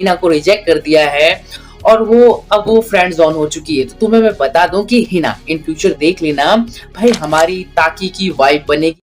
हिना को रिजेक्ट कर दिया है और वो अब वो फ्रेंड जोन हो चुकी है। तो तुम्हें मैं बता दूं कि हिना इन फ्यूचर देख लेना भाई, हमारी ताकी की वाइफ बनेगी।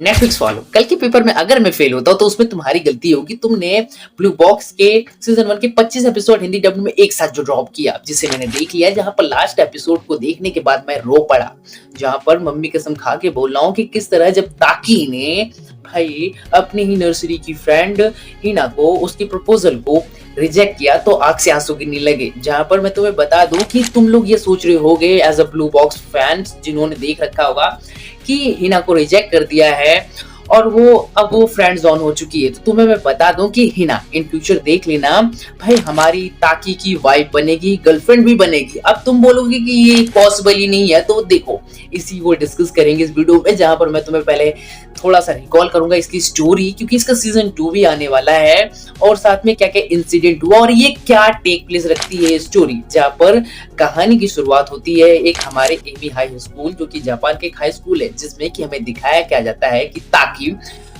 नेटफ्लिक्स वालों, कल के पेपर में अगर मैं फेल होता हूं तो उसमें तुम्हारी गलती होगी। तुमने ब्लू बॉक्स के सीजन 1 के 25 एपिसोड हिंदी डब में एक साथ जो ड्रॉप किया, जिसे मैंने देख लिया, जहां पर लास्ट एपिसोड को देखने के बाद मैं रो पड़ा, जहां पर मम्मी कसम खा के बोल रहा हूं कि किस तरह जब ताकी ने भाई अपनी ही नर्सरी की फ्रेंड हिना को उसके प्रपोजल को रिजेक्ट किया तो आंख से आंसू गिरने लगे। जहां पर मैं तुम्हें बता दूं कि तुम लोग ये सोच रहे होगे as a blue box fans जिन्होंने देख रखा होगा कि हिना को रिजेक्ट कर दिया है और वो अब वो फ्रेंड जोन हो चुकी है। तो तुम्हें मैं बता दूं कि हिना इन फ्यूचर देख लेना भाई, हमारी ताकी की वाइफ बनेगी, गर्लफ्रेंड भी बनेगी। अब तुम बोलोगे कि ये पॉसिबल ही नहीं है, तो देखो इसी वो डिस्कस करेंगे इस वीडियो में, जहां पर मैं तुम्हें पहले थोड़ा सा रिकॉल करूंगा इसकी स्टोरी, क्योंकि इसका सीजन 2 भी आने वाला है, और साथ में क्या क्या इंसिडेंट हुआ और ये क्या टेक प्लेस रखती है स्टोरी। जहां पर कहानी की शुरुआत होती है एक हमारे एमी हाई स्कूल, जो कि जापान के एक हाई स्कूल है, जिसमें कि हमें दिखाया क्या जाता है कि ताकि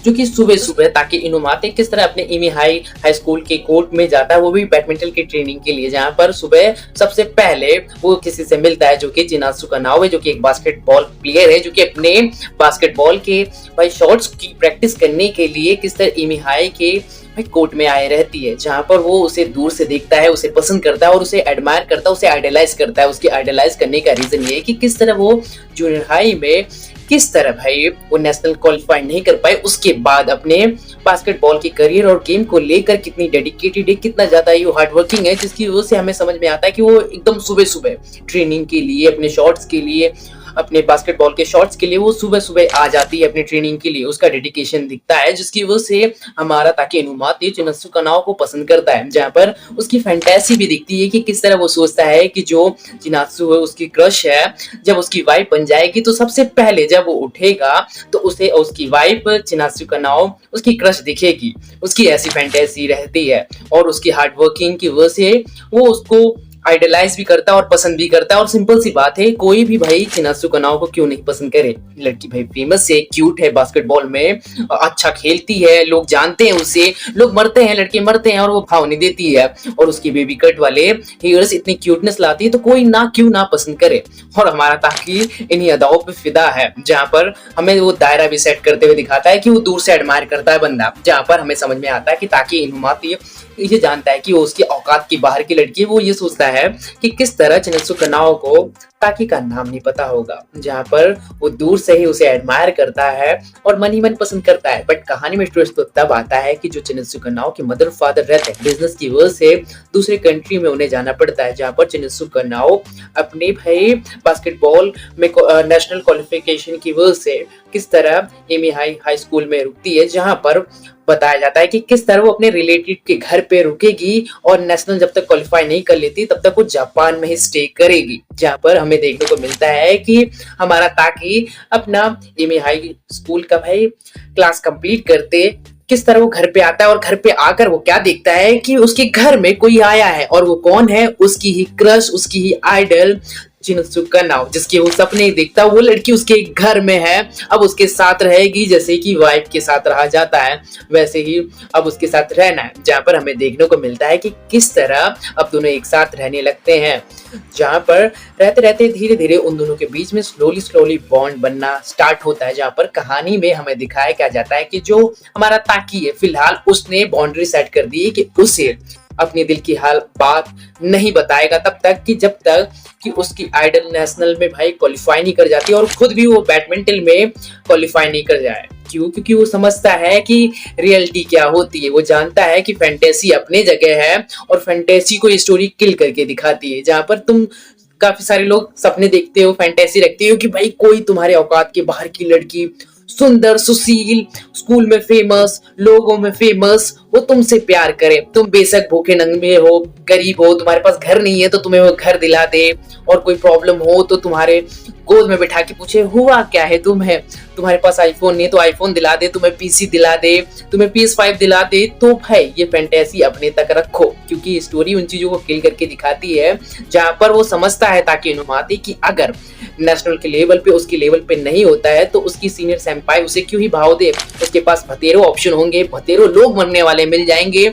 जो कि सुबह सुबह ताकि इनुमाते किस तरह अपने एमी हाई स्कूल के कोर्ट में जाता है, वो भी बैडमिंटन की ट्रेनिंग के लिए। जहां पर सुबह सबसे पहले वो किसी से मिलता है जो कि जिनात्सु कानाओ है, जो कि एक बास्केटबॉल प्लेयर है, जो कि अपने बास्केटबॉल के भाई शॉट्स की प्रैक्टिस करने के लिए किस तरह एमी हाई के कोर्ट में आए रहती है। जहां पर वो उसे दूर से देखता है, उसे पसंद करता है और उसे एडमायर करता है, उसे आइडलाइज करता है। उसकी आइडलाइज करने का रीजन ये है कि किस तरह वो जूनियर हाई में किस तरह भाई वो नेशनल क्वालिफाई नहीं कर पाए, उसके बाद अपने बास्केटबॉल के करियर और गेम को लेकर कितनी डेडिकेटेड है, कितना ज्यादा ये हार्ड वर्किंग है, जिसकी वजह से हमें समझ में आता है कि वो एकदम सुबह सुबह ट्रेनिंग के लिए, अपने शॉट्स के लिए, अपने बास्केटबॉल के शॉट्स के लिए वो सुबह सुबह आ जाती है अपनी ट्रेनिंग के लिए। उसका डेडिकेशन दिखता है, जिसकी वजह से हमारा ताकि इनुमाते जिनात्सु कानाओ को पसंद करता है। जहां पर उसकी फैंटेसी भी दिखती है कि किस तरह वो सोचता है कि जो जिनात्सु है उसकी क्रश है, जब उसकी वाइफ बन जाएगी तो सबसे पहले जब वो उठेगा तो उसे उसकी वाइफ जिनात्सु कानाओ उसकी क्रश दिखेगी। उसकी ऐसी फैंटेसी रहती है और उसकी हार्ड वर्किंग की वजह से वो उसको आइडलाइज भी करता है और पसंद भी करता है। और सिंपल सी बात है, कोई भी भाई जिनात्सु कानाओ को क्यों नहीं पसंद करे। लड़की भाई फेमस है, क्यूट है, बास्केटबॉल में अच्छा खेलती है, लोग जानते हैं उसे, लोग मरते हैं, लड़के मरते हैं और वो भाव नहीं देती है, और उसकी बेबी कट वाले हेयर्स इतनी क्यूटनेस लाती है, तो कोई ना क्यों ना पसंद करे। और हमारा ताकि इन्हीं अदाओं पे फिदा है, जहां पर हमें वो दायरा भी सेट करते हुए दिखाता है कि वो दूर से एडमायर करता है बंदा। जहां पर हमें समझ में आता है कि ताकि इनुमाती ये जानता है कि वो उसकी औकात की बाहर की लड़की है। वो ये सोचता है कि किस तरह जिनात्सु कानाओ को ताकि का नाम नहीं पता होगा, जहां पर वो दूर से ही उसे एडमायर करता है और मन ही मन पसंद करता है। बट कहानी में ट्विस्ट तो तब आता है कि जो जिनात्सु कानाओ के मदर फादर रहते हैं, बिजनेस की वजह से दूसरे कंट्री में उन्हें जाना पड़ता है, जहां पर जिनात्सु कानाओ अपने भाई बास्केटबॉल में नेशनल क्वालिफिकेशन की वजह से किस तरह एमी हाई स्कूल में रुकती है, जहां पर बताया जाता है कि किस तरह वो अपने रिलेटिव के घर पे रुकेगी और नेशनल जब तक क्वालिफाई नहीं कर लेती तब तक वो जापान में ही स्टे करेगी। जहां पर हमें देखने को मिलता है कि हमारा ताकि अपना एमी हाई स्कूल का भाई क्लास कंप्लीट करते किस तरह वो घर पे आता है, और घर पे आकर वो क्या देखता है कि उसके घर में कोई आया है, और वो कौन है, उसकी ही क्रश, उसकी ही आइडल जिनात्सु कानाओ, जिसके वो सपने देखता है, वो लड़की उसके घर में है। अब उसके साथ रहेगी, जैसे कि वाइफ के साथ रहा जाता है वैसे ही अब उसके साथ रहना है। जहां पर हमें देखने को मिलता है कि किस तरह अब दोनों एक साथ रहने लगते हैं, जहां पर रहते रहते धीरे धीरे उन दोनों के बीच में स्लोली बॉन्ड बनना स्टार्ट होता है। जहां पर कहानी में हमें दिखाया क्या जाता है कि जो हमारा ताकि है, फिलहाल उसने बाउंड्री सेट कर दी है कि उसे अपने दिल की हाल बात नहीं बताएगा तब तक कि जब तक कि उसकी आइडल नेशनल में भाई क्वालिफाई नहीं कर जाती, और खुद भी वो बैडमिंटन में क्वालिफाई नहीं कर जाए। क्यों? क्योंकि वो समझता है कि रियलिटी क्या होती है। वो जानता है कि फैंटेसी अपने जगह है और फैंटेसी को ये स्टोरी किल करके दिखाती है। जहां पर तुम काफी सारे लोग सपने देखते हो, फैंटेसी रखते हो कि भाई कोई तुम्हारे औकात के बाहर की लड़की, सुंदर, सुशील, स्कूल में फेमस, लोगों में फेमस, वो तुमसे प्यार करे। तुम बेशक भूखे नंगे हो, गरीब हो, तुम्हारे पास घर नहीं है तो तुम्हें वो घर दिला दे, और कोई प्रॉब्लम हो तो तुम्हारे गोद में बिठा के पूछे हुआ क्या है तुम्हें, तुम्हारे पास आईफोन नहीं तो आईफोन दिला दे, तुम्हें पीसी दिला दे, तुम्हें PS5 दिला दे। तो भाई ये फैंटेसी अपने तक रखो, क्योंकि स्टोरी उन चीजों को किल करके दिखाती है जहां पर वो समझता है ताकि इनुमाती कि अगर नेशनल के लेवल पे उसके लेवल पे नहीं होता है तो उसकी सीनियर सेंपाई उसे क्यों ही भाव दे। उसके पास भतेरो ऑप्शन होंगे, भतेरो लोग बनने वाले मिल जाएंगे,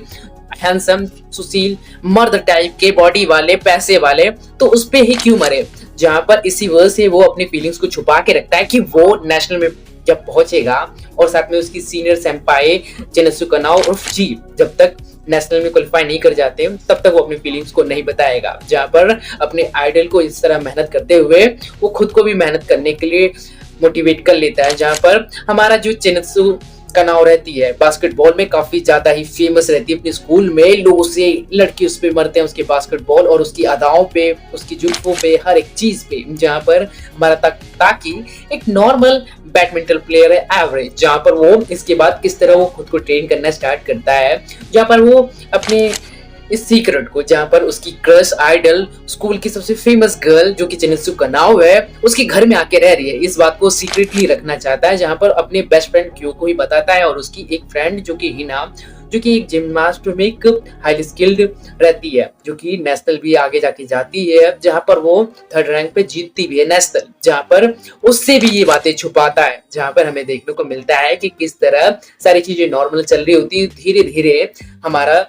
हैंडसम, सुशील, मर्द टाइप के, बॉडी वाले, पैसे वाले, तो उस पे ही क्यों मरे। जहां पर इसी वजह से वो अपनी फीलिंग्स को छुपा के रखता है कि वो नेशनल में जब पहुंचेगा और साथ में उसकी सीनियर सेंपाई जेनत्सु कनाओ उर्फ जी जब तक नेशनल में क्वालिफाई नहीं कर जाते तब तक वो अपनी फीलिंग्स को नहीं बताएगा। जहां पर अपने आइडल को इस तरह मेहनत करते हुए वो खुद को भी मेहनत करने के लिए मोटिवेट कर लेता है। जहां पर हमारा जो जेनत्सु कनाओ रहती है बास्केटबॉल में काफी ज्यादा ही फेमस रहती है अपने स्कूल में, लोग उसे लड़के उस पे मरते हैं उसके बास्केटबॉल और उसकी अदाओं पे, उसकी जुल्फों पे, हर एक चीज पे। जहां पर हमारा ताकि एक नॉर्मल बैडमिंटन प्लेयर है, एवरेज, जहां पर वो इसके बाद किस तरह वो खुद को ट्रेन करना स्टार्ट करता है। जहां पर वो अपने इस सीक्रेट को, जहां पर उसकी क्रश आइडल स्कूल की सबसे फेमस गर्ल जो कि जेनित्सु कनाओ है उसके घर में आके रह रही है, इस बात को सीक्रेटली रखना चाहता है। जहां पर अपने बेस्ट फ्रेंड क्यू को ही बताता है और उसकी एक फ्रेंड जो कि हिना, जो कि एक जिम्नास्ट में एक हाईली स्किल्ड रहती है, जो कि नेशनल भी आगे जाके जाती है, जहां पर वो 3rd रैंक पे जीतती भी है नेशनल। जहां पर उससे भी ये बातें छुपाता है। जहां पर हमें देखने को मिलता है कि किस तरह सारी चीजें नॉर्मल चल रही होती है, धीरे धीरे हमारा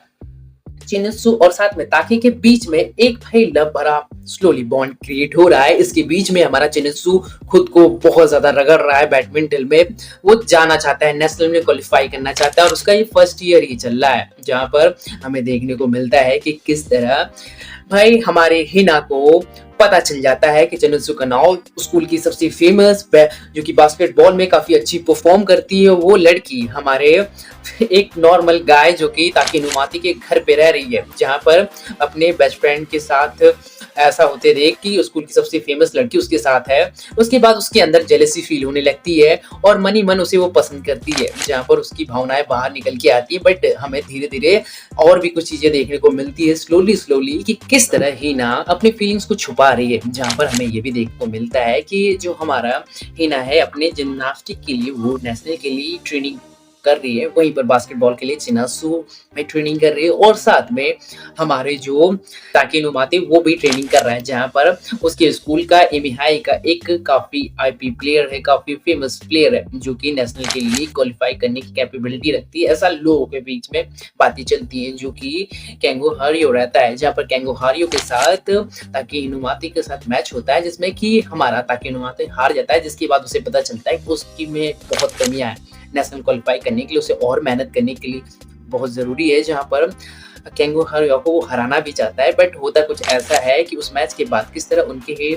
चिनसु और साथ में ताकी के बीच में एक भाई लव भरा स्लोली बॉन्ड क्रिएट हो रहा है। इसके बीच में हमारा चिनसु खुद को बहुत ज्यादा रगड़ रहा है बैडमिंटन में, वो जाना चाहता है, नेशनल में क्वालिफाई करना चाहता है और उसका ये फर्स्ट ईयर ही चल रहा है। जहां पर हमें देखने को मिलता है कि किस तरह भाई हमारे हिना को पता चल जाता है कि जेनित्सु कनाओ स्कूल की सबसे फेमस जो कि बास्केटबॉल में काफी अच्छी परफॉर्म करती है वो लड़की हमारे एक नॉर्मल गाय जो कि ताकीनुमाती के घर पे रह रही है, जहां पर अपने बेस्ट फ्रेंड के साथ ऐसा होते देख कि स्कूल की सबसे फेमस लड़की उसके साथ है। उसके बाद उसके अंदर जेलसी फील होने लगती है और मनी मन उसे वो पसंद करती है, जहां पर उसकी भावनाएं बाहर निकल के आती है। बट हमें धीरे धीरे और भी कुछ चीजें देखने को मिलती है स्लोली कि किस तरह हिना अपनी फीलिंग्स को छुपा रही है। जहां पर हमें ये भी देखने को मिलता है कि जो हमारा हिना है अपने जिम्नास्टिक के लिए वो नेशनल के लिए ट्रेनिंग कर रही है, वहीं पर बास्केटबॉल के लिए चिनासु में ट्रेनिंग कर रही है और साथ में हमारे जो ताकीनुमाती वो भी ट्रेनिंग कर रहा है। जहां पर उसके स्कूल का एमिहाई का एक काफी आईपी प्लेयर है, काफी फेमस प्लेयर है, जो कि नेशनल के लिए क्वालिफाई करने की कैपेबिलिटी रखती है। ऐसा लोगों के बीच में बातें चलती है, जो कि केंगो हारियो रहता है। जहां पर केंगो हारियो के साथ ताकीनुमाती के साथ मैच होता है जिसमें कि हमारा ताकीनुमाती हार जाता है, जिसके बाद उसे पता चलता है कि उसकी में बहुत कमियां है, नेशनल क्वालिफाई करने के लिए उसे और मेहनत करने के लिए बहुत जरूरी है। जहां पर केंगो हारियो को वो हराना भी चाहता है, बट होता कुछ ऐसा है कि उस मैच के बाद किस तरह उनके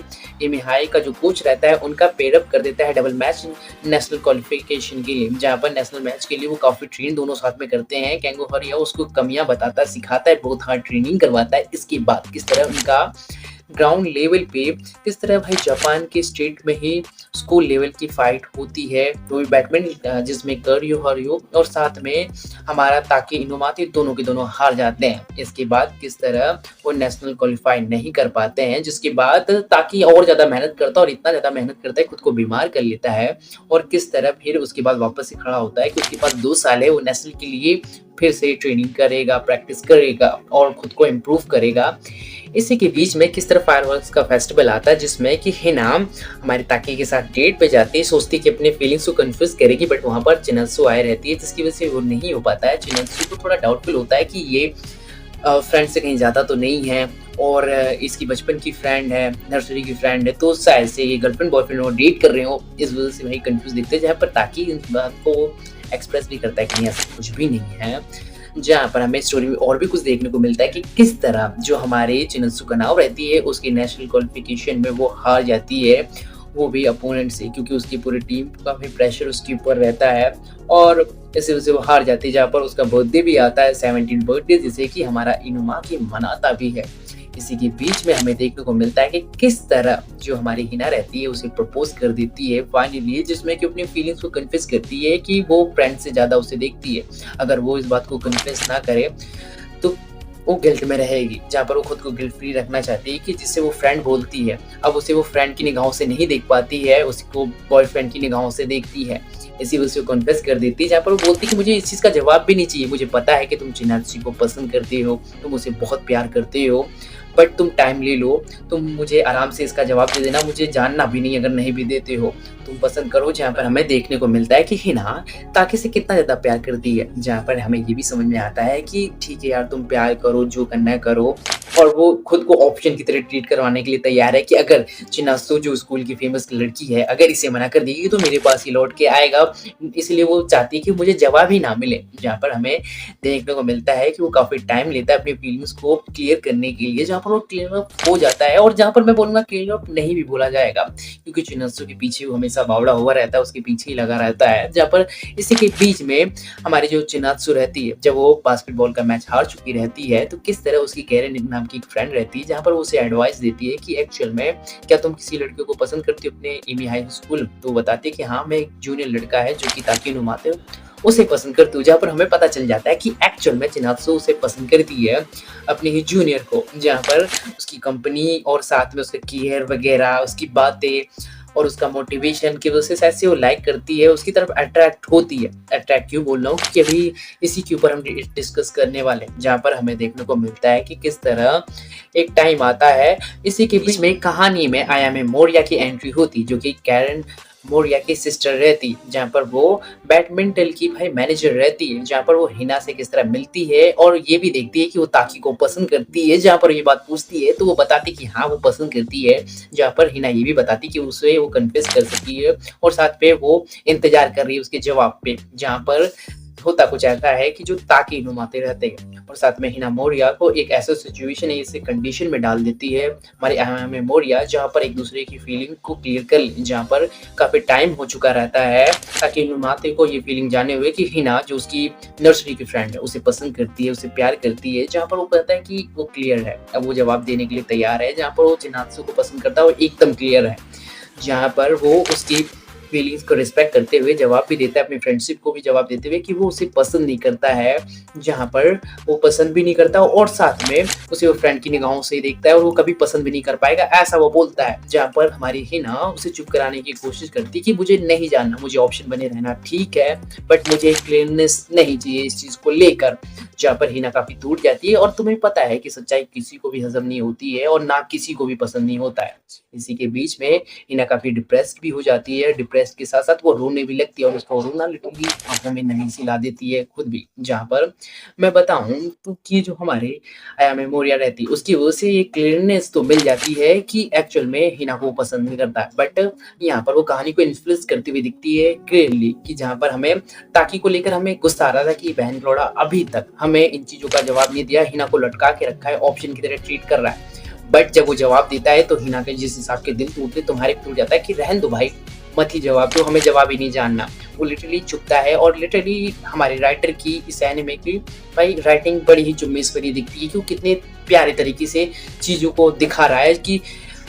एमिहाई का जो कोच रहता है उनका पेयरअप कर देता है डबल मैच नेशनल क्वालिफिकेशन के लिए। जहां पर नेशनल मैच के लिए वो काफी ट्रेन दोनों साथ में करते हैं। केंगो हारियो उसको कमियां बताता, सिखाता है, बहुत हार्ड ट्रेनिंग करवाता है। इसके बाद किस तरह उनका ग्राउंड लेवल पे किस तरह भाई जापान के स्टेट में ही स्कूल लेवल की फाइट होती है, वो भी बैडमिंटन, जिसमें कर्यो हरियो और साथ में हमारा ताकी इनुमाती दोनों के दोनों हार जाते हैं। इसके बाद किस तरह वो नेशनल क्वालिफाई नहीं कर पाते हैं, जिसके बाद ताकी और ज्यादा मेहनत करता है और इतना ज्यादा मेहनत करता है खुद को बीमार कर लेता है और किस तरह फिर उसके बाद वापस से खड़ा होता है कि उसके पास 2 साल है, वो नेशनल के लिए फिर से ट्रेनिंग करेगा, प्रैक्टिस करेगा और खुद को इम्प्रूव करेगा। इसी के बीच में किस तरह फायरवर्क्स का फेस्टिवल आता है, जिसमें कि हिना हमारी ताकी के साथ डेट पे जाती है, सोचती है कि अपने फीलिंग्स को कन्फ्यूज करेगी, बट वहां पर चिनत्सु आए रहती है, जिसकी वजह से वो नहीं हो पाता है। चिनत्सु को थोड़ा डाउटफुल होता है कि ये फ्रेंड से कहीं ज़्यादा तो नहीं है और इसकी बचपन की फ्रेंड है, नर्सरी की फ्रेंड है, तो शायद से ये गर्लफ्रेंड बॉयफ्रेंड हो, डेट कर रहे हो, इस वजह से भाई कंफ्यूज दिखते हैं। जहाँ पर ताकि इस बात को एक्सप्रेस भी करता है कि ऐसा कुछ भी नहीं है। जहाँ पर हमें स्टोरी में और भी कुछ देखने को मिलता है कि किस तरह जो हमारे चिनत्सु कनाओ रहती है उसकी नेशनल क्वालिफिकेशन में वो हार जाती है, वो भी अपोनेंट से, क्योंकि उसकी पूरी टीम का भी प्रेशर उसके ऊपर रहता है और इसी वजह से वो हार जाती है। जहाँ पर उसका बर्थडे भी आता है, 17 बर्थडे, जिसे कि हमारा इनुमाकी मनाता भी है। इसी के बीच में हमें देखने को मिलता है कि किस तरह जो हमारी हिना रहती है उसे प्रपोज कर देती है फाइनली, जिसमें कि अपनी फीलिंग्स को कन्फेस करती है कि वो फ्रेंड से ज्यादा उसे देखती है। अगर वो इस बात को कन्फेस ना करे तो वो गिल्ट में रहेगी, जहाँ पर वो खुद को गिल्ट फ्री रखना चाहती है कि जिससे वो फ्रेंड बोलती है, अब उसे वो फ्रेंड की निगाहों से नहीं देख पाती है, उसको बॉयफ्रेंड की निगाहों से देखती है। इसी वजह से वो कन्फेस कर देती है, जहाँ पर वो बोलती है कि मुझे इस चीज़ का जवाब भी नहीं चाहिए, मुझे पता है कि तुम चिनात्सु को पसंद करते हो, तुम उसे बहुत प्यार करते हो, बट तुम टाइम ले लो, तुम मुझे आराम से इसका जवाब दे देना, मुझे जानना भी नहीं अगर नहीं भी देते हो। तुम पसंद करो। जहाँ पर हमें देखने को मिलता है कि हिना ताकि से कितना ज़्यादा प्यार करती है। जहाँ पर हमें ये भी समझ में आता है कि ठीक है यार, तुम प्यार करो, जो करना है करो। और वो खुद को ऑप्शन की तरह ट्रीट करवाने के लिए तैयार है कि अगर चिनासो जो स्कूल की फेमस लड़की है, अगर इसे मना कर देगी तो मेरे पास ही लौट के आएगा। इसलिए वो चाहती है कि मुझे जवाब ही ना मिले। जहाँ पर हमें देखने को मिलता है कि वो काफ़ी टाइम लेता है अपनी फीलिंग्स को क्लियर करने के लिए, जहाँ पर वो क्लियर अप हो जाता है और जहाँ पर मैं बोलूँगा क्लियर अप नहीं भी बोला जाएगा, क्योंकि चिनासो के पीछे वो हमेशा बावड़ा हुआ रहता है, उसके पीछे ही लगा रहता है। जहाँ पर इसी के बीच में हमारी जो चिनात्सु रहती है, जब वो बास्केटबॉल का मैच हार चुकी रहती है, तो किस तरह उसकी कैरेन नाम की एक फ्रेंड रहती है, जहाँ पर वो उसे एडवाइस देती है कि एक्चुअल में क्या तुम किसी लड़के को पसंद करती हो अपने इमी हाई स्कूल? तो वो बताती है कि हाँ, मैं एक जूनियर लड़का है जो कि ताकी नुमाते हो, उसे पसंद करती हूँ। जहाँ पर हमें पता चल जाता है कि एक्चुअल में चिनात्सु उसे पसंद करती है, अपने ही जूनियर को। जहाँ पर उसकी कंपनी और साथ में उसका केयर वगैरह, उसकी बातें और उसका मोटिवेशन की वजह से शायद से वो लाइक करती है, उसकी तरफ अट्रैक्ट होती है। अट्रैक्ट क्यों बोल रहा हूँ, क्योंकि अभी इसी के ऊपर हम डिस्कस करने वाले हैं। जहाँ पर हमें देखने को मिलता है कि किस तरह एक टाइम आता है, इसी के बीच में कहानी में आयामे मोरिया की एंट्री होती, जो कि कैरन मोरिया की सिस्टर रहती, जहाँ पर वो बैडमिंटन की भाई मैनेजर रहती है। जहाँ पर वो हिना से किस तरह मिलती है और ये भी देखती है कि वो ताकी को पसंद करती है। जहाँ पर ये बात पूछती है तो वो बताती कि हाँ, वो पसंद करती है। जहाँ पर हिना ये भी बताती कि उसे वो कन्फेस कर सकती है और साथ पे वो इंतजार कर रही है उसके जवाब पे। जहाँ पर होता कुछ ऐसा है कि जो ताकि नुमाते रहते हैं और साथ में हिना मोरिया को एक ऐसा सिचुएशन है, ऐसे कंडीशन में डाल देती है हमारी आयामे मोरिया, जहाँ पर एक दूसरे की फीलिंग को क्लियर कर लें। जहाँ पर काफी टाइम हो चुका रहता है ताकि नुमाते को ये फीलिंग जाने हुए कि हिना जो उसकी नर्सरी की फ्रेंड है उसे पसंद करती है, उसे प्यार करती है। जहाँ पर वो कहता है कि वो क्लियर है, अब वो जवाब देने के लिए तैयार है। जहाँ पर वो चिनात्सु को पसंद करता है वो एकदम क्लियर है। जहाँ पर वो उसकी फीलिंग्स को रिस्पेक्ट करते हुए जवाब भी देता है, अपनी फ्रेंडशिप को भी जवाब देते हुए कि वो उसे पसंद नहीं करता है। जहाँ पर वो पसंद भी नहीं करता और साथ में उसे वो फ्रेंड की निगाहों से ही देखता है और वो कभी पसंद भी नहीं कर पाएगा, ऐसा वो बोलता है। जहाँ पर हमारी हिना उसे चुप कराने की कोशिश करती है कि मुझे नहीं जानना, मुझे ऑप्शन बने रहना ठीक है, बट मुझे क्लियरनेस नहीं चाहिए इस चीज को लेकर। जहाँ पर हिना काफी टूट जाती है और तुम्हें पता है कि सच्चाई किसी को भी हजम नहीं होती है और ना किसी को भी पसंद नहीं होता है। इसी के बीच में हिना काफी डिप्रेस्ड भी हो जाती है। डिप्रेस्ड के साथ साथ वो रोने भी लगती है और उसका रोना लिटरली आंखों में नमी सी ला देती है खुद भी। जहाँ पर मैं बताऊं तो कि जो हमारे आयामे मोरिया रहती है उसकी वजह से ये क्लियरनेस तो मिल जाती है कि एक्चुअल में हिना को पसंद नहीं करता है, बट यहाँ पर वो कहानी को इन्फ्लुएंस करती हुई दिखती है क्लियरली कि जहाँ पर हमें ताकि को लेकर हमें गुस्सा आ रहा था कि बहन लौड़ा अभी तक हमें इन चीजों का जवाब नहीं दिया, हिना को लटका के रखा है, ऑप्शन की तरह ट्रीट कर रहा है। बट जब वो जवाब देता है तो हिना के जिस हिसाब के दिल टूटते तुम्हारे टूट जाता है कि रहन दो भाई, मत ही जवाब दो, हमें जवाब ही नहीं जानना। वो लिटरली चुपता है और लिटरली हमारे राइटर की इस एनिमे की भाई राइटिंग बड़ी ही जुम्मेश भरी दिखती है कि वो कितने प्यारे तरीके से चीज़ों को दिखा रहा है कि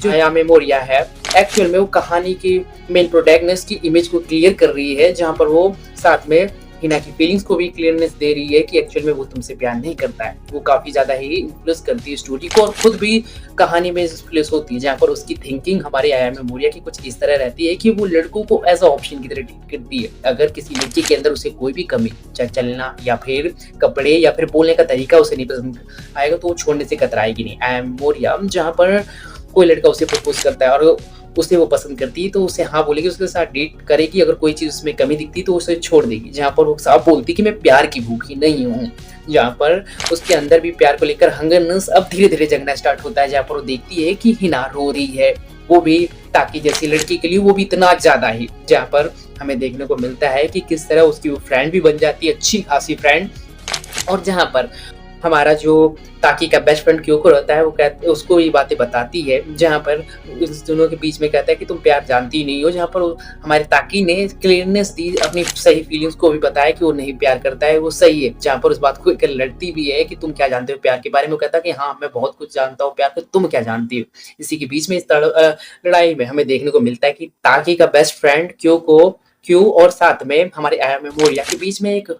जो आयामे मोरिया है एक्चुअल में वो कहानी की मेन प्रोटैगनिस्ट की इमेज को क्लियर कर रही है। जहाँ पर वो साथ में हिना की फीलिंग्स को भी क्लियरनेस दे रही है कि एक्चुअल में वो तुमसे प्यार नहीं करता है। वो काफी ज्यादा ही इन्फ्लुएंस करती है स्टोरी को और खुद भी कहानी में इन्फ्लुएंस होती है। जहाँ पर उसकी थिंकिंग हमारे आयामे मोरिया की कुछ इस तरह रहती है कि वो लड़कों को एज अ ऑप्शन की तरह ट्रीट करती है। अगर किसी लड़की के अंदर उसे कोई भी कमी, चाहे चलना या फिर कपड़े या फिर बोलने का तरीका उसे नहीं पसंद आएगा तो वो छोड़ने से कतराएगी नहीं। आयामे मोरिया जहाँ पर कोई लड़का उसे प्रपोज करता है और उसे वो पसंद करती है तो उसे हाँ बोलेगी, उसके साथ डेट करेगी, अगर कोई चीज उसमें कमी दिखती तो उसे छोड़ देगी। जहाँ पर वो साफ बोलती कि मैं प्यार की भूखी नहीं हूँ। जहाँ पर उसके अंदर भी प्यार को लेकर हंगरनेस अब धीरे धीरे जगना स्टार्ट होता है। जहाँ पर वो देखती है कि हिना रो रही है, वो भी ताकि जैसी लड़की के लिए वो भी इतना ज्यादा ही। जहाँ पर हमें देखने को मिलता है कि किस तरह उसकी वो फ्रेंड भी बन जाती है, अच्छी खासी फ्रेंड। और जहाँ पर हमारा जो ताकि का बेस्ट फ्रेंड क्योको रहता है वो कहते उसको ये बातें बताती है। जहाँ पर इस दोनों के बीच में कहता है कि तुम प्यार जानती ही नहीं हो। जहाँ पर हमारे ताकि ने क्लियरनेस दी, अपनी सही फीलिंग्स को भी बताया कि वो नहीं प्यार करता है, वो सही है। जहाँ पर उस बात को लेकर लड़ती भी है कि तुम क्या जानते हो प्यार के बारे में। वो कहता है कि हाँ मैं बहुत कुछ जानता हूँ प्यार को, तुम क्या जानती हो। इसी के बीच में इस लड़ाई में हमें देखने को मिलता है कि ताकि का बेस्ट फ्रेंड क्योको क्यू और साथ में हमारे आयामे मोरिया के बीच में एक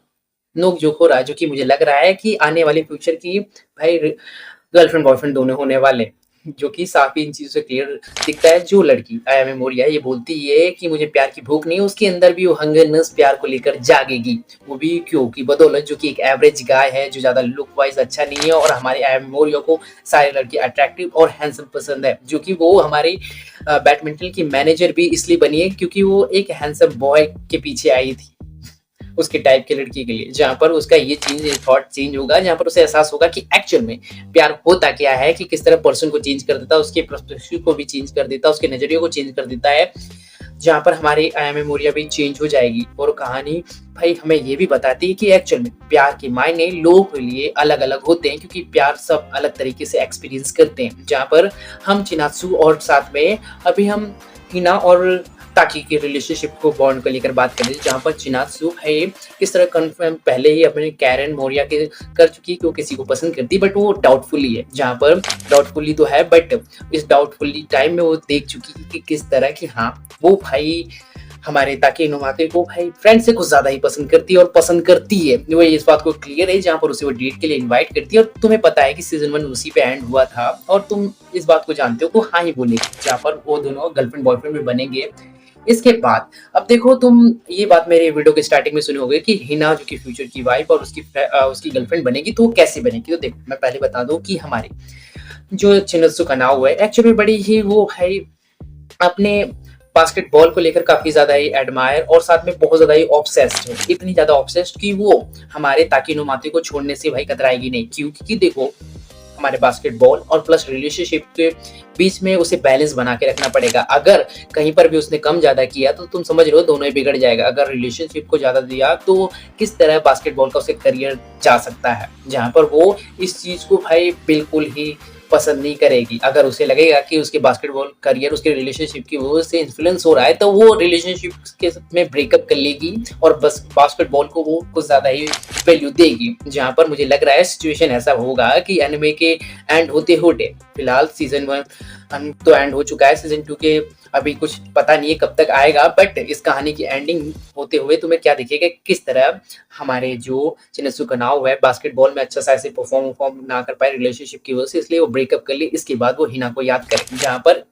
नोक झोंक हो रहा है, जो कि मुझे लग रहा है कि आने वाले फ्यूचर की भाई गर्लफ्रेंड बॉयफ्रेंड दोनों होने वाले। जो कि साफ ही इन चीज़ों से क्लियर दिखता है। जो लड़की आया मेमोरिया ये बोलती है कि मुझे प्यार की भूख नहीं है, उसके अंदर भी वो हंगरनेस प्यार को लेकर जागेगी। वो भी क्यों? की बदौलत जो कि एक एवरेज गाय है, जो ज़्यादा लुक वाइज़ अच्छा नहीं है, और हमारे आया मेमोरिया को सारे लड़के अट्रैक्टिव और हैंडसम पसंद है। जो कि वो हमारी बैडमिंटन की मैनेजर भी इसलिए बनी है क्योंकि वो एक हैंडसम बॉय के पीछे आई थी। उसके टाइप की लड़की के लिए, जहाँ पर उसका ये थॉट चेंज होगा, जहाँ पर उसे एहसास होगा कि एक्चुअल में प्यार होता क्या है, कि किस तरह पर्सन को चेंज कर देता है, उसके पर्सपेक्टिव को भी चेंज कर देता है, उसके नजरिए को चेंज कर देता है। जहाँ पर हमारी मेमोरिया भी चेंज हो जाएगी। और कहानी भाई हमें ये भी बताती है कि एक्चुअल में प्यार के मायने लोगों के लिए अलग अलग होते हैं, क्योंकि प्यार सब अलग तरीके से एक्सपीरियंस करते हैं। जहाँ पर हम चिनात्सु और साथ में अभी हम हिना और ताकि के रिलेशनशिप को बॉन्ड को लेकर बात करें, जहाँ पर चिनात्सु है किस तरह कन्फर्म पहले ही अपने कैरन मोरिया के कर चुकी कि वो किसी को पसंद करती, बट वो डाउटफुली है। जहाँ पर डाउटफुली तो है, बट इस डाउटफुली टाइम में वो देख चुकी कि किस तरह की, हाँ वो भाई हमारे ताकि नुमाते को भाई फ्रेंड से कुछ ज्यादा ही पसंद करती है, और पसंद करती है वो इस बात को क्लियर है। जहाँ पर उसे वो डेट के लिए इनवाइट करती है, और तुम्हें पता है कि सीजन 1 उसी पे एंड हुआ था, और तुम इस बात को जानते हो को हाँ ही बोलेगी, जहाँ पर वो दोनों गर्लफ्रेंड बॉयफ्रेंड भी बनेंगे। इसके बाद अब देखो, तुम ये बात मेरे वीडियो के स्टार्टिंग में सुने होगे कि हिना जो कि फ्यूचर की वाइफ और उसकी गर्लफ्रेंड बनेगी, तो वो कैसे बनेगी। तो देखो मैं पहले बता दूं कि हमारी जो चिनत्सु का नाव है एक्चुअली बड़ी ही वो है अपने बास्केटबॉल को लेकर काफी ज्यादा ही एडमायर और साथ में बहुत ज्यादा ही ऑब्सेस्ड है। इतनी ज्यादा ऑब्सेस्ड कि वो हमारे ताकि नुमाते को छोड़ने से भाई कतराएगी नहीं। क्यों? क्योंकि देखो हमारे बास्केटबॉल और प्लस रिलेशनशिप के बीच में उसे बैलेंस बना के रखना पड़ेगा। अगर कहीं पर भी उसने कम ज्यादा किया तो तुम समझ रहे हो दोनों ही बिगड़ जाएगा। अगर रिलेशनशिप को ज्यादा दिया तो किस तरह बास्केटबॉल का उसे करियर जा सकता है, जहां पर वो इस चीज को भाई बिल्कुल ही पसंद नहीं करेगी। अगर उसे लगेगा कि उसके बास्केटबॉल करियर उसके रिलेशनशिप की वजह से इन्फ्लुएंस हो रहा है, तो वो रिलेशनशिप के में ब्रेकअप कर लेगी और बस बास्केटबॉल को वो कुछ ज्यादा ही वैल्यू देगी। जहां पर मुझे लग रहा है सिचुएशन ऐसा होगा कि एनिमे के एंड होते होते, फिलहाल सीजन 1 तो एंड हो चुका है, सीजन 2 के अभी कुछ पता नहीं है कब तक आएगा, बट इस कहानी की एंडिंग होते हुए तुम्हें क्या दिखेगा, किस तरह हमारे जो चिनत्सु का नाव है बास्केटबॉल में अच्छा सा ऐसे परफॉर्म ना कर पाए रिलेशनशिप की वजह से, इसलिए वो ब्रेकअप कर ली। इसके बाद वो हिना को याद करे, जहां पर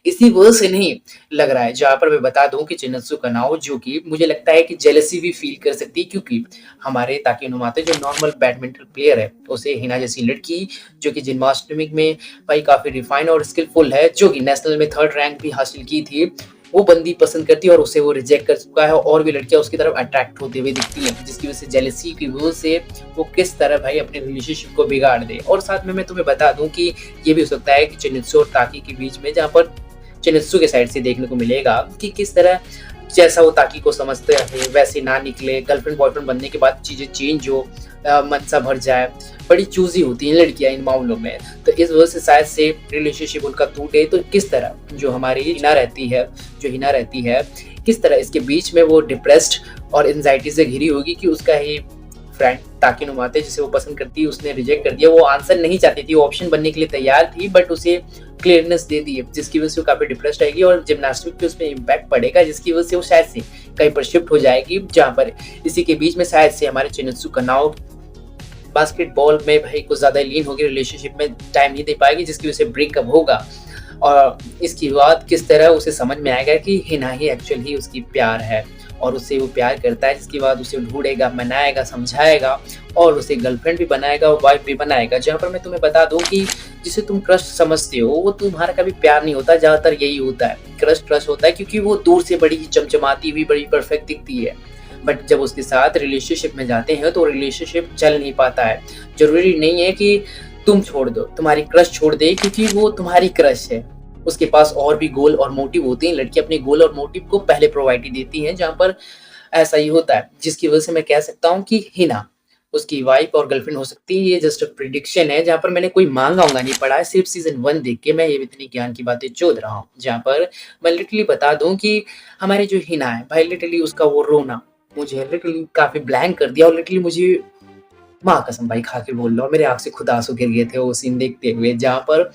इसी वजह से नहीं लग रहा है, जहां पर मैं बता दूं कि चिनत्सु का नाव जो कि मुझे लगता है कि जेलसी भी फील कर सकती है, क्योंकि हमारे ताकि नुमाते जो नॉर्मल बैडमिंटन प्लेयर है, उसे हिना जैसी लड़की जो कि जिम्नास्टिक में भाई काफी रिफाइन और स्किलफुल है, जो कि नेशनल में 3rd रैंक भी हासिल की थी, वो बंदी पसंद करती है और उसे वो रिजेक्ट कर चुका है, और भी लड़कियां उसकी तरफ अट्रैक्ट होते हुए दिखती हैं, जिसकी वजह से जेलसी की वजह से वो किस तरह भाई अपने रिलेशनशिप को बिगाड़ दे। और साथ में मैं तुम्हें बता दूं कि ये भी हो सकता है कि चिनित्सु और ताकी के बीच में, जहाँ पर चिनित्सु के साइड से देखने को मिलेगा कि किस तरह जैसा वो ताकी को समझते रहे वैसे ना निकले, गर्लफ्रेंड बॉयफ्रेंड बनने के बाद चीजें चेंज हो, मन सा भर जाए। बड़ी चूजी होती हैं लड़कियां इन मामलों में, तो इस वजह से शायद से रिलेशनशिप उनका टूटे। तो किस तरह जो हमारी हिना रहती है किस तरह इसके बीच में वो डिप्रेस्ड और एंजाइटी से घिरी होगी कि उसका ही फ्रेंड ताकि नुमाते जिसे वो पसंद करती है उसने रिजेक्ट कर दिया। वो आंसर नहीं चाहती थी, वो ऑप्शन बनने के लिए तैयार थी, बट उसे क्लियरनेस दे दी है, जिसकी वजह से वो काफी डिप्रेस्ड आएगी और जिम्नास्टिक पे उसमें इम्पैक्ट पड़ेगा, जिसकी वजह से वो शायद से कहीं पर शिफ्ट हो जाएगी। जहाँ पर इसी के बीच में शायद से हमारे चिनित्सु का नाव बास्केटबॉल में भाई कुछ ज्यादा लीन होगी, रिलेशनशिप में टाइम नहीं दे पाएगी, जिसकी वजह से ब्रेकअप होगा। और इसके बाद किस तरह उसे समझ में आएगा कि हिना ही एक्चुअल ही उसकी प्यार है, और उससे वो प्यार करता है, जिसके बाद उसे ढूंढेगा, मनाएगा, समझाएगा, और उसे गर्लफ्रेंड भी बनाएगा और वाइफ भी बनाएगा। जहाँ पर मैं तुम्हें बता दूं कि जिसे तुम क्रश समझते हो वो तुम्हारा कभी प्यार नहीं होता, ज्यादातर यही होता है, क्रश होता है, क्योंकि वो दूर से बड़ी चमचमाती हुई बड़ी परफेक्ट दिखती है, बट जब उसके साथ रिलेशनशिप में जाते हैं तो रिलेशनशिप चल नहीं पाता है। जरूरी नहीं है कि तुम छोड़ दो, तुम्हारी क्रश छोड़ दे, क्योंकि वो तुम्हारी क्रश है, उसके पास और भी गोल और मोटिव होते हैं। लड़की अपने गोल और मोटिव को पहले प्रोवाइड देती है, जहाँ पर ऐसा ही होता है, जिसकी वजह से मैं कह सकता हूँ कि हिना उसकी वाइफ और गर्लफ्रेंड हो सकती है। ये जस्ट प्रिडिक्शन है, जहाँ पर मैंने कोई मांगा नहीं पढ़ा है, सिर्फ सीजन 1 देख के मैं ये इतनी ज्ञान की बातें चोद रहा हूँ। जहाँ पर मैं लिटरली बता दूं कि हमारे जो हिना है भाई, लिटरली उसका वो रोना मुझे लिटरली काफी ब्लैंक कर दिया, और लिटरली मुझे माँ कसम भाई खा के बोल रहा हूँ, मेरे आँख से खुद आँसू गिर गए थे वो सीन देखते हुए, जहाँ पर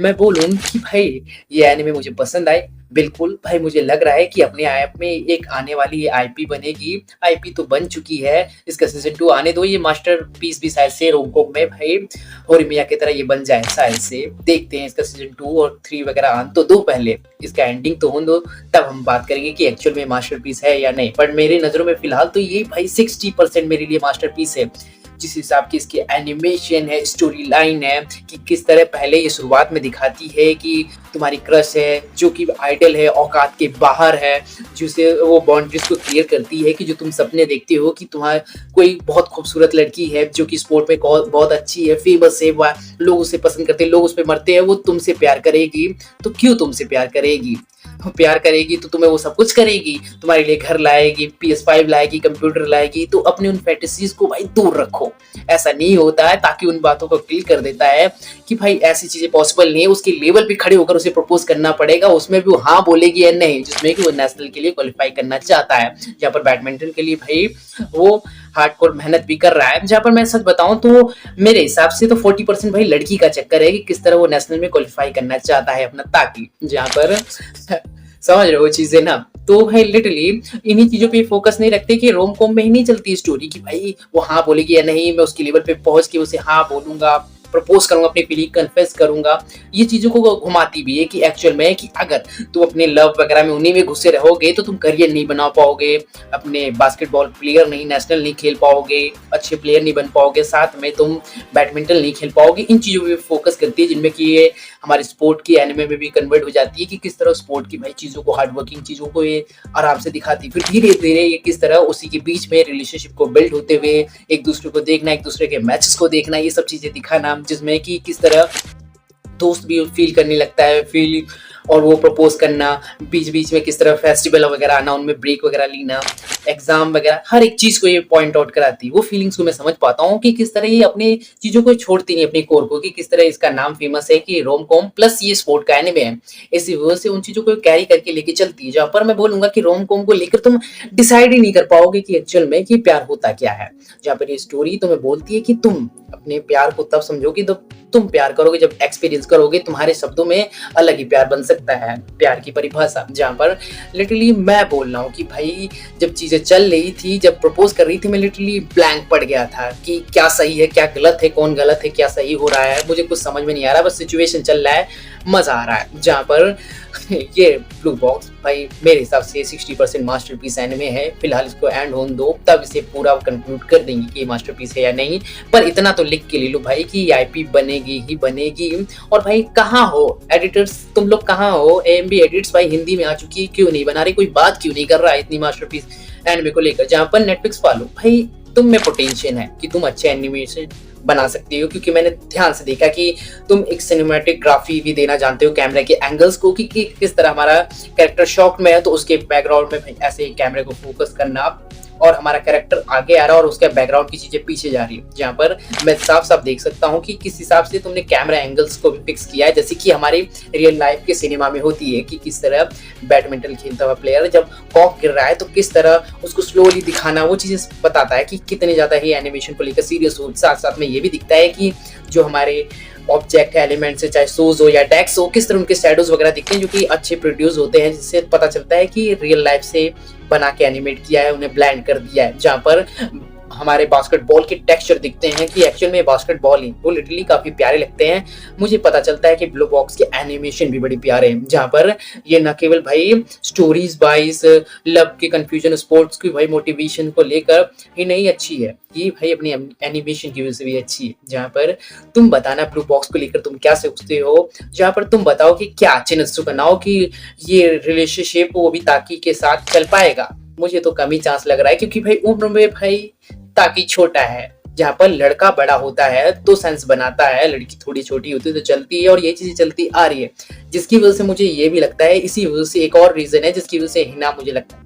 मैं बोलूँ कि भाई ये एनिमे मुझे पसंद आए। बिल्कुल भाई, मुझे लग रहा है कि अपने आप में एक आने वाली ये आईपी बनेगी। आईपी तो बन चुकी है, इसका सीज़न 2 आने दो, ये मास्टरपीस भी शायद से रोम-कॉम में भाई होरीमिया की तरह ये बन जाए शायद से। देखते हैं इसका सीज़न 2 और 3 वगैरह आने तो दो पहले, इसका एंडिंग तो होने दो, तब हम बात करेंगे कि एक्चुअल में मास्टरपीस है या नहीं। पर मेरी नज़रों में फिलहाल तो ये भाई 60% मेरे लिए मास्टरपीस है। जिस हिसाब की इसकी एनिमेशन है, स्टोरी लाइन है, कि किस तरह पहले ये शुरुआत में दिखाती है कि तुम्हारी क्रश है, जो कि आइडल है, औकात के बाहर है, जिसे वो बाउंड्रीज को क्लियर करती है कि जो तुम सपने देखते हो कि तुम्हारा कोई बहुत खूबसूरत लड़की है जो कि स्पोर्ट में बहुत अच्छी है, फेमस है, लोग उसे पसंद करते हैं, लोग उस पर मरते हैं, वो तुमसे प्यार करेगी। तो क्यों तुमसे प्यार करेगी? प्यार करेगी तो तुम्हें वो सब कुछ करेगी, तुम्हारे लिए घर लाएगी, PS5 लाएगी, कंप्यूटर लाएगी। तो अपने उन फैंटेसीज को भाई दूर रखो। ऐसा नहीं होता है, ताकि उन बातों को क्लियर कर देता है कि भाई ऐसी चीजें पॉसिबल नहीं है। उसके लेवल पे खड़े होकर उसे प्रपोज करना पड़ेगा, उसमें भी वो हाँ बोलेगी या नहीं, जिसमें कि वो नेशनल के लिए क्वालिफाई करना चाहता है। जहाँ पर बैडमिंटन के लिए भाई वो हार्डकोर मेहनत भी कर रहा है। जहाँ पर मैं सच बताऊं तो मेरे हिसाब से तो 40% भाई लड़की का चक्कर है कि किस तरह वो नेशनल में क्वालिफाई करना चाहता है अपना, ताकि जहाँ पर समझ रहे हो चीजें ना। तो भाई लिटरली इन्हीं चीजों पे फोकस नहीं रखते कि रोम कॉम में ही नहीं चलती स्टोरी कि भाई वो हाँ बोलेगी या नहीं, मैं उसके लेवल पे पहुंच के उसे हाँ बोलूंगा, प्रपोज करूंगा, अपनी फीलिंग कन्फेस करूंगा। ये चीजों को घुमाती भी है कि एक्चुअल में कि अगर तुम अपने लव वगैरह में उन्हीं में घुसे रहोगे तो तुम करियर नहीं बना पाओगे, अपने बास्केटबॉल प्लेयर नहीं, नेशनल नहीं खेल पाओगे, अच्छे प्लेयर नहीं बन पाओगे, साथ में तुम बैडमिंटन नहीं खेल पाओगे। इन चीजों पे फोकस करती है, जिनमें कि ये हमारे स्पोर्ट की एनिमे में भी कन्वर्ट हो जाती है कि किस तरह स्पोर्ट की भाई चीजों को, हार्ड वर्किंग चीजों को ये आराम से दिखाती है। फिर धीरे धीरे ये किस तरह उसी के बीच में रिलेशनशिप को बिल्ड होते हुए एक दूसरे को देखना, एक दूसरे के मैचेस को देखना, ये सब चीजें दिखाना, जिसमें कि किस तरह दोस्त भी फील करने लगता है, फील और वो प्रपोज करना, बीच बीच में किस तरह फेस्टिवल वगैरह आना, उनमें ब्रेक वगैरह लेना, एग्जाम वगैरह, हर एक चीज को ये पॉइंट आउट कराती है। वो फीलिंग्स को मैं समझ पाता हूँ कि किस तरह ये अपनी चीजों को छोड़ती नहीं, अपनी कोर को, कि किस तरह इसका नाम फेमस है कि रोम कॉम प्लस ये स्पोर्ट का एनिमे है। इसी वजह से उन चीजों को कैरी करके लेके चलती है। जहाँ पर मैं बोलूंगा कि रोम कॉम को लेकर तुम डिसाइड ही नहीं कर पाओगे कि एक्चुअल में कि प्यार होता क्या है। जहाँ पर ये स्टोरी तुम्हें बोलती है कि तुम अपने प्यार को तब समझोगे जब तुम प्यार करोगे, जब एक्सपीरियंस करोगे, तुम्हारे शब्दों में अलग ही प्यार बन सकता है, प्यार की परिभाषा। जहाँ पर लिटरली मैं बोल रहा हूँ कि भाई जब चीजें चल रही थी, जब प्रपोज कर रही थी, मैं लिटरली ब्लैंक पड़ गया था कि क्या सही है, क्या गलत है, कौन गलत है, क्या सही हो रहा है, मुझे कुछ समझ में नहीं आ रहा। बस सिचुएशन चल रहा है, मजा आ रहा है। जहाँ पर ये ब्लू बॉक्स भाई मेरे हिसाब से 60% मास्टरपीस एनिमे है। फिलहाल इसको एंड होने दो, तब इसे पूरा कंक्लूड कर देंगे कि ये मास्टरपीस है या नहीं। पर इतना तो लिख के ले लो भाई कि आईपी बनेगी ही बनेगी। और भाई कहाँ हो एडिटर्स, तुम लोग कहाँ हो? एएमबी एडिट्स भाई हिंदी में आ चुकी है, क्यों नहीं बना रही, कोई बात क्यों नहीं कर रहा है इतनी मास्टरपीस एनिमे को लेकर? जहाँ पर नेटफ्लिक्स वालों भाई तुम में पोटेंशियल है कि तुम अच्छे एनिमेशन बना सकती हो, क्योंकि मैंने ध्यान से देखा कि तुम एक सिनेमैटिक भी देना जानते हो, कैमरे के एंगल्स को कि किस तरह हमारा कैरेक्टर शॉक में है तो उसके बैकग्राउंड में ऐसे कैमरे को फोकस करना, और हमारा कैरेक्टर आगे आ रहा है और उसके बैकग्राउंड की चीजें पीछे जा रही है। जहाँ पर मैं साफ साफ देख सकता हूँ कि किस हिसाब से तुमने कैमरा एंगल्स को भी फिक्स किया है, जैसे कि हमारी रियल लाइफ के सिनेमा में होती है कि किस तरह बैडमिंटन खेलता हुआ प्लेयर जब कॉक गिर रहा है तो किस तरह उसको स्लोली दिखाना, वो चीजें बताता है कि कितने ज्यादा ही एनिमेशन को लेकर सीरियस हो। साथ साथ में ये भी दिखता है कि जो हमारे ऑब्जेक्ट एलिमेंट्स है, चाहे सोज हो या डेक्स हो, किस तरह उनके शैडोज वगैरह दिखते हैं, जो कि अच्छे प्रोड्यूस होते हैं, जिससे पता चलता है कि रियल लाइफ से बना के एनिमेट किया है, उन्हें ब्लेंड कर दिया है। जहाँ पर हमारे बास्केटबॉल के टेक्सचर दिखते हैं कि एक्चुअल में बास्केटबॉल ही, वो लिटरली काफी प्यारे लगते हैं। मुझे पता चलता है कि ब्लू बॉक्स के एनिमेशन भी बड़ी प्यारे हैं, जहाँ पर ये न केवल भाई स्टोरीज वाइज लव के कंफ्यूजन, स्पोर्ट्स की भाई मोटिवेशन को लेकर ही नहीं अच्छी है, ये भाई अपनी एनिमेशन की वजह से भी अच्छी है। जहाँ पर तुम बताना ब्लू बॉक्स को लेकर तुम क्या सोचते हो, जहाँ पर तुम बताओ कि क्या अच्छे नस्सू बनाओ कि ये रिलेशनशिप वो भी ताकि के साथ चल पाएगा। मुझे तो कम ही चांस लग रहा है, क्योंकि भाई उम्र में भाई ताकि छोटा है, जहाँ पर लड़का बड़ा होता है तो सेंस बनाता है, लड़की थोड़ी छोटी होती है तो चलती है, और ये चीजें चलती आ रही है। जिसकी वजह से मुझे ये भी लगता है, इसी वजह से एक और रीजन है जिसकी वजह से हिना, मुझे लगता है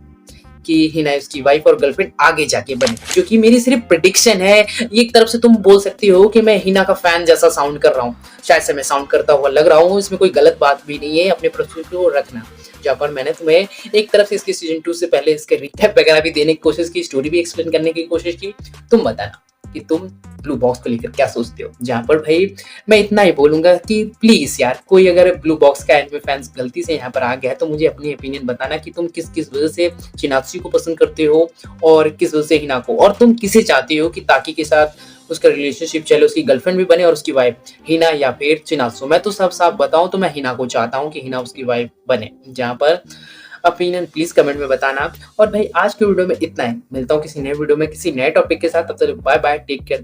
कि हिना इसकी वाइफ और गर्लफ्रेंड आगे जाके बने, जो कि मेरी सिर्फ प्रेडिक्शन है। एक तरफ से तुम बोल सकती हो कि मैं हिना का फैन जैसा साउंड कर रहा हूँ, शायद से मैं साउंड करता हुआ लग रहा हूँ, इसमें कोई गलत बात भी नहीं है, अपने पर्सपेक्टिव को रखना। जहाँ पर मैंने तुम्हें एक तरफ से इसके सीजन 2 से पहले इसके रिकैप वगैरह भी देने की कोशिश की, स्टोरी भी एक्सप्लेन करने की कोशिश की। तुम बताना कि तुम ब्लू बॉक्स को लेकर क्या सोचते हो। जहाँ पर भाई मैं इतना ही बोलूंगा कि प्लीज यार कोई अगर ब्लू बॉक्स का एनिमे फैंस गलती से यहाँ पर आ गया है तो मुझे अपनी ओपिनियन बताना कि तुम किस किस वजह से चिनात्सु को पसंद करते हो और किस वजह से हिना को, और तुम किसे चाहते हो कि ताकि के साथ उसका रिलेशनशिप चले, उसकी गर्लफ्रेंड भी बने और उसकी वाइफ, हिना या फिर चिनात्सु। मैं तो सब साफ बताऊं तो मैं हिना को चाहता हूं कि हिना उसकी वाइफ बने। जहां पर ओपिनियन प्लीज कमेंट में बताना। और भाई आज के वीडियो में इतना ही, मिलता हूँ किसी नए वीडियो में किसी नए टॉपिक के साथ। तब तक बाय बाय, टेक केयर।